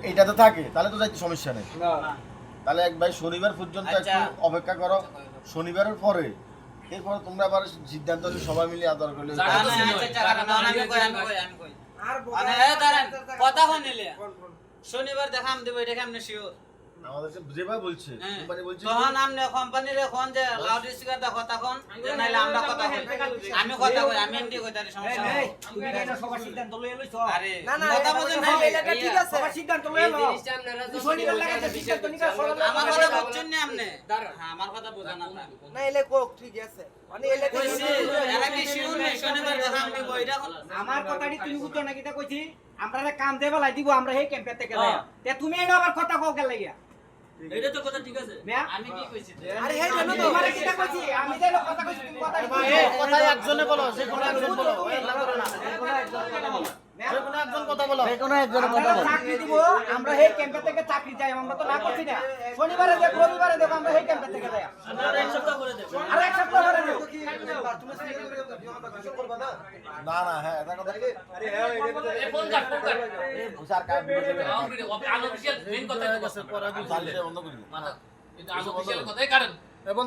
এইটাতে থাকে তাহলে তো যাইতে সমস্যা নেই। তাহলে এক ভাই শনিবার পর্যন্ত একটু অপেক্ষা করো, শনিবারের পরে এরপর তোমরা আবার সিদ্ধান্ত নিয়ে সবাই মিলে আদর করলে শনিবার দেখাম দেবো এটা কেমনে শিওর আমাদেরকে যেভাবে বলছে কোম্পানি বলছে তখন আপনি কোম্পানির এখন যে লাউড স্পিকার দা কথা কোন নাইলে আমরা কথা কই আমি কথা কই আমি এমডি কই তার সমস্যা নাই তুমি এটা সবার সিদ্ধান্ত লয়ে লইছো আরে না না কথা বুঝেন না এটা ঠিক আছে সবার সিদ্ধান্ত লয়ে নাও শনিবার লাগাতে সিদ্ধান্ত নিকা সবার আমার কথা বুঝছেন না আপনি হ্যাঁ আমার কথা বুঝেন না না এলে কোক ঠিক আছে মানে এলে কইছি এরা কি শিওর নাই শনিবার দেখাম দেব এটা আমার কথাটি তুমি বুঝছো না কিটা কইছি আমরা কাম দেবা লাই দিব আমরা এই ক্যাম্পে থেকে যাই তে তুমি এনো আবার কথা কও কে লাগিয়া এটা তো কথা ঠিক আছে আমি কি কইছি আরে হে জানো তো তোমারে কিটা কইছি আমি যে কথা কইছি তুমি কথা কথা একজনে বলো, যে কোনো একজন বলো, না করো না, যে কোনো একজন কথা বলো, যে কোনো একজন কথা বলো। চাকরি দিব আমরা এই ক্যাম্পে থেকে চাকরি চাই আমরা তো না করছি না শনিবারে দেখ রবিবারে দেখ আমরা এই ক্যাম্পে থেকে যাই আর এক সপ্তাহ করে দেব আর এক সপ্তাহ পরে দেব না না হ্যাঁ এটা কথা কি আরে এই ফোন কাট এই স্যার কাজ দিবে অফিসিয়াল মেইন কথা পরে আমি জানলে বন্ধ করে দিই। এটা আনঅফিসিয়াল কথাই কাটেন